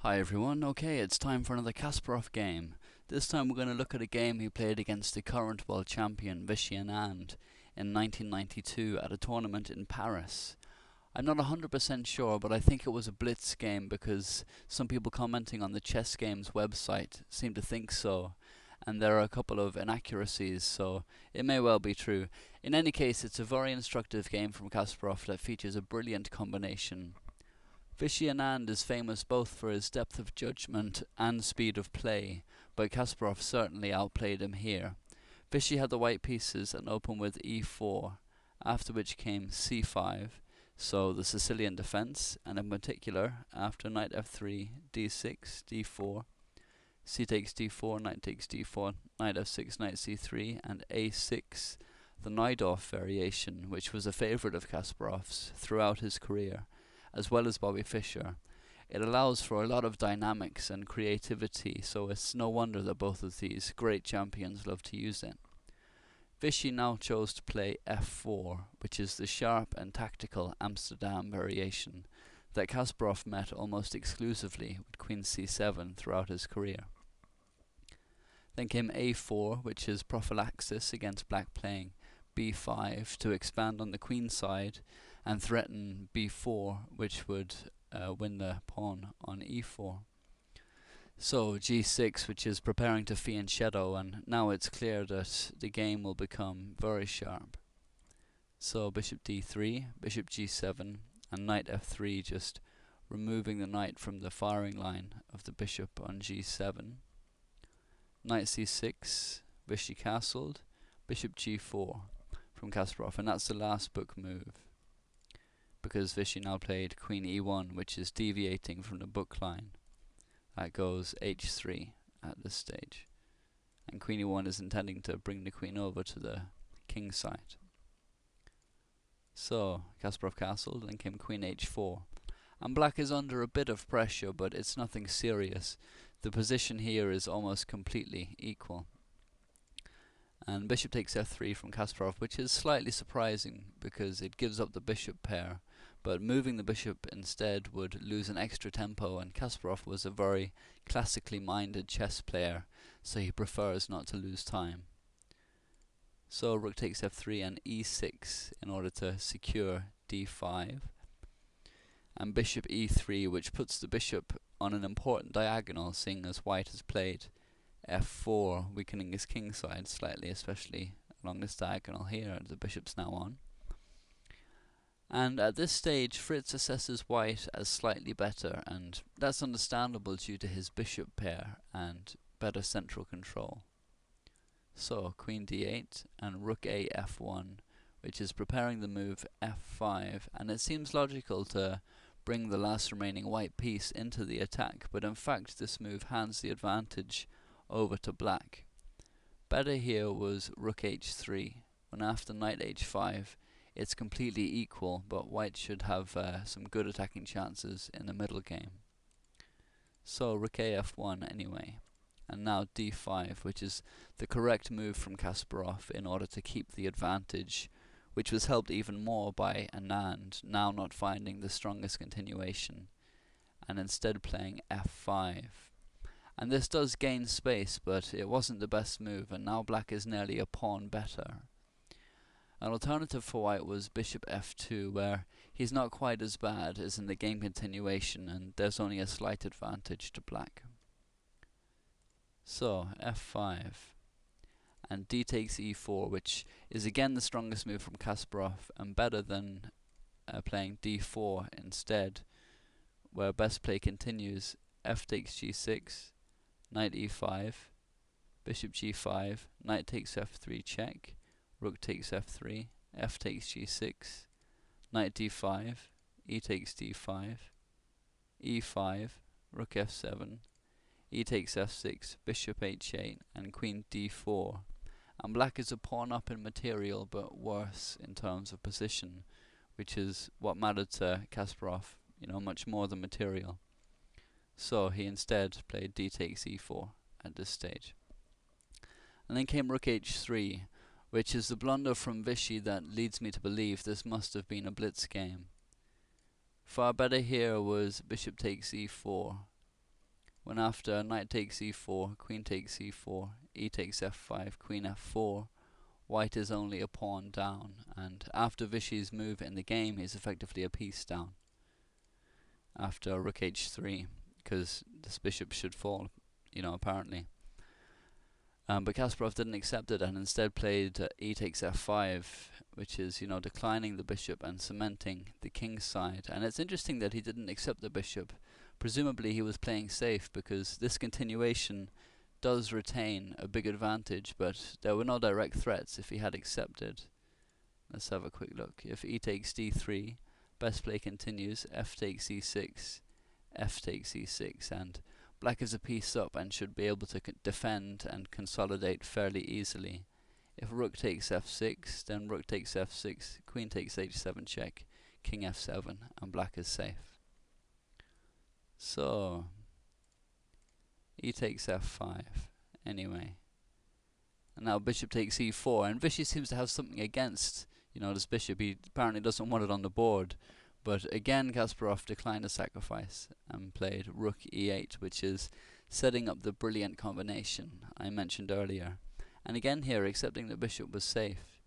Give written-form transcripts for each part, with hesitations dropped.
Hi everyone, okay, it's time for another Kasparov game. This time we're going to look at a game he played against the current world champion Viswanathan Anand in 1992 at a tournament in Paris. I'm not 100% sure, but I think it was a blitz game because some people commenting on the Chess Games website seem to think so, and there are a couple of inaccuracies, so it may well be true. In any case, it's a very instructive game from Kasparov that features a brilliant combination. Viswanathan Anand is famous both for his depth of judgment and speed of play, but Kasparov certainly outplayed him here. Vishy had the white pieces and opened with e4, after which came c5, so the Sicilian defence, and in particular, after knight f3, d6, d4, c takes d4, knight takes d4, knight f6, knight c3, and a6, the Najdorf variation, which was a favourite of Kasparov's throughout his career, as well as Bobby Fischer. It allows for a lot of dynamics and creativity, so it's no wonder that both of these great champions love to use it. Vichy now chose to play f4, which is the sharp and tactical Amsterdam variation that Kasparov met almost exclusively with queen c7 throughout his career. Then came a4, which is prophylaxis against black playing b5 to expand on the queen side and threaten b4, which would win the pawn on e4. So g6, which is preparing to fianchetto, and now it's clear that the game will become very sharp. So bishop d3, bishop g7, and knight f3, just removing the knight from the firing line of the bishop on g7. Knight c6, Vichy castled, bishop g4 from Kasparov, and that's the last book move, because Vichy now played queen e1, which is deviating from the book line. That goes h3 at this stage, and queen e1 is intending to bring the queen over to the king side. So Kasparov castled, and came queen h4, and black is under a bit of pressure, but it's nothing serious. The position here is almost completely equal. And bishop takes f3 from Kasparov, which is slightly surprising because it gives up the bishop pair, but moving the bishop instead would lose an extra tempo, and Kasparov was a very classically minded chess player, so he prefers not to lose time. So rook takes f3 and e6 in order to secure d5, and bishop e3, which puts the bishop on an important diagonal, seeing as white has played f4, weakening his king side slightly, especially along this diagonal here the bishop's now on. And at this stage Fritz assesses white as slightly better, and that's understandable due to his bishop pair and better central control. So queen d8 and rook a f1, which is preparing the move f5, and it seems logical to bring the last remaining white piece into the attack, but in fact this move hands the advantage over to black. Better here was rook h3, when after knight h5 it's completely equal, but white should have some good attacking chances in the middle game. So rook a f1 anyway, and now d5, which is the correct move from Kasparov in order to keep the advantage, which was helped even more by Anand now not finding the strongest continuation, and instead playing f5. And this does gain space, but it wasn't the best move, and now black is nearly a pawn better. An alternative for white was bishop f2, where he's not quite as bad as in the game continuation, and there's only a slight advantage to black. So f5, and d takes e4, which is again the strongest move from Kasparov, and better than playing d4 instead, where best play continues. F takes g6, knight e5, bishop g5, knight takes f3 check, rook takes f3, f takes g6, knight d5, e takes d5, e5, rook f7, e takes f6, bishop h8, and queen d4. And black is a pawn up in material, but worse in terms of position, which is what mattered to Kasparov, much more than material. So he instead played d takes e4 at this stage. And then came rook h3, which is the blunder from Vichy that leads me to believe this must have been a blitz game. Far better here was bishop takes e4, when after knight takes e4, queen takes e4, e takes f5, queen f4, white is only a pawn down, and after Vishy's move in the game, he's effectively a piece down after rook h3, because this bishop should fall, apparently. But Kasparov didn't accept it and instead played e takes f5, which is, declining the bishop and cementing the king's side. And it's interesting that he didn't accept the bishop. Presumably he was playing safe, because this continuation does retain a big advantage, but there were no direct threats if he had accepted. Let's have a quick look. If e takes d3, best play continues, f takes e6, f takes e6, and black is a piece up and should be able to defend and consolidate fairly easily. If rook takes f6, then rook takes f6, queen takes h7 check, king f7, and black is safe. So, e takes f5, anyway. And now bishop takes e4, and Vishy seems to have something against, this bishop. He apparently doesn't want it on the board. But again, Kasparov declined a sacrifice and played rook e8, which is setting up the brilliant combination I mentioned earlier. And again here, accepting the bishop was safe.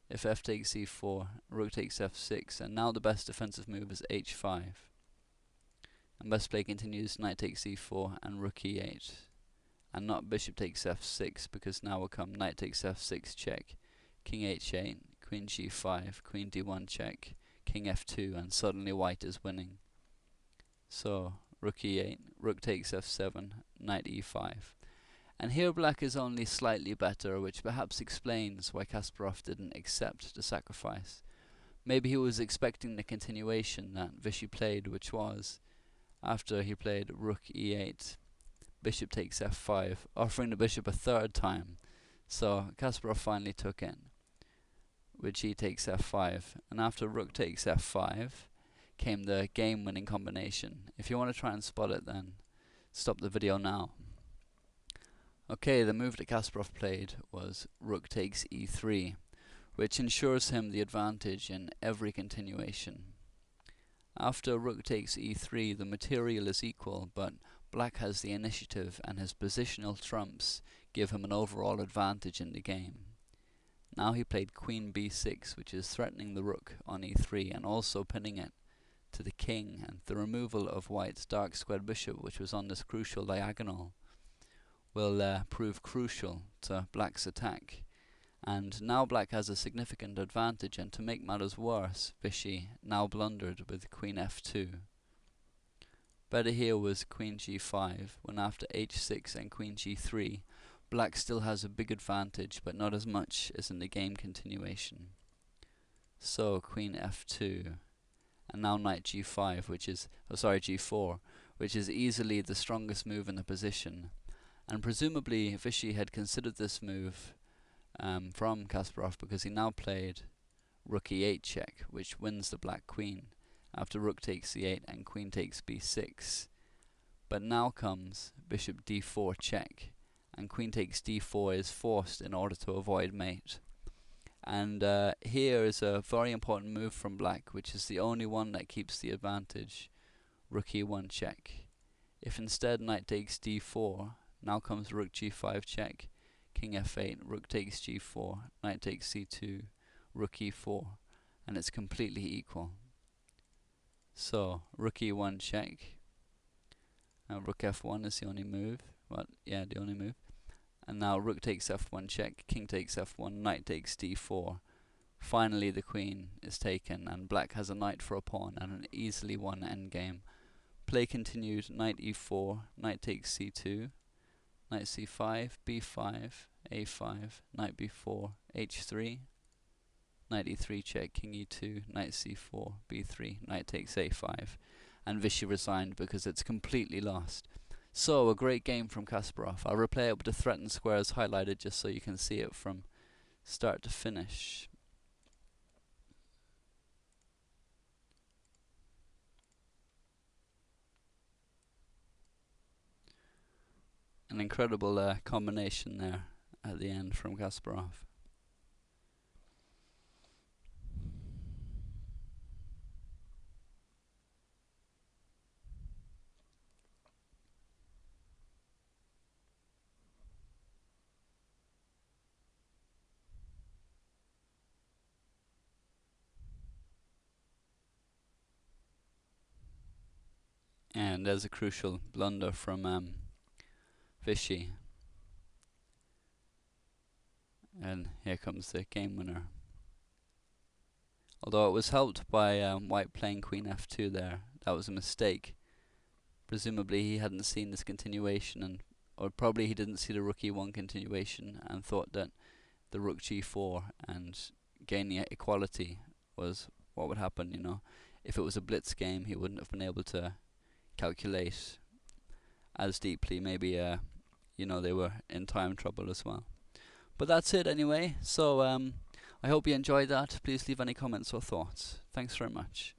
If f takes e4, rook takes f6, and now the best defensive move is h5. And best play continues, knight takes e4 and rook e8. And not bishop takes f6, because now will come knight takes f6 check, king h8, queen g5, queen d1 check, king f2, and suddenly white is winning. So, rook e8, rook takes f7, knight e5. And here black is only slightly better, which perhaps explains why Kasparov didn't accept the sacrifice. Maybe he was expecting the continuation that Vishy played, which was, after he played rook e8, bishop takes f5, offering the bishop a third time. So Kasparov finally took in, which e takes f5, and after rook takes f5 came the game-winning combination. If you want to try and spot it, then stop the video now. Okay, the move that Kasparov played was rook takes e3, which ensures him the advantage in every continuation. After rook takes e3, the material is equal, but black has the initiative, and his positional trumps give him an overall advantage in the game. Now he played queen b6, which is threatening the rook on e3 and also pinning it to the king, and the removal of white's dark squared bishop, which was on this crucial diagonal, will prove crucial to black's attack. And now black has a significant advantage, and to make matters worse, Vishy now blundered with queen f2. Better here was queen g5, when after h6 and queen g3, black still has a big advantage, but not as much as in the game continuation. So queen f2, and now knight g5, which is, g4, which is easily the strongest move in the position. And presumably Vishy had considered this move from Kasparov, because he now played rook e8 check, which wins the black queen, after rook takes e8 and queen takes b6. But now comes bishop d4 check, and queen takes d4 is forced in order to avoid mate. And here is a very important move from black, which is the only one that keeps the advantage, rook e1 check. If instead knight takes d4, now comes rook g5 check, king f8, rook takes g4, knight takes c2, rook e4, and it's completely equal. So rook e1 check, rook f1 is the only move, the only move. And now rook takes f1 check, king takes f1, knight takes d4. Finally the queen is taken, and black has a knight for a pawn and an easily won endgame. Play continued, knight e4, knight takes c2, knight c5, b5, a5, knight b4, h3, knight e3 check, king e2, knight c4, b3, knight takes a5, and Vishy resigned because it's completely lost. So, a great game from Kasparov. I'll replay it with the threatened squares highlighted just so you can see it from start to finish. An incredible combination there at the end from Kasparov. And there's a crucial blunder from Vishy. And here comes the game winner. Although it was helped by white playing queen f2 there. That was a mistake. Presumably he hadn't seen this continuation, or probably he didn't see the rook e1 continuation and thought that the rook g4 and gaining equality was what would happen, you know. If it was a blitz game, he wouldn't have been able to calculate as deeply. Maybe, you know, they were in time trouble as well. But that's it anyway. So I hope you enjoyed that. Please leave any comments or thoughts. Thanks very much.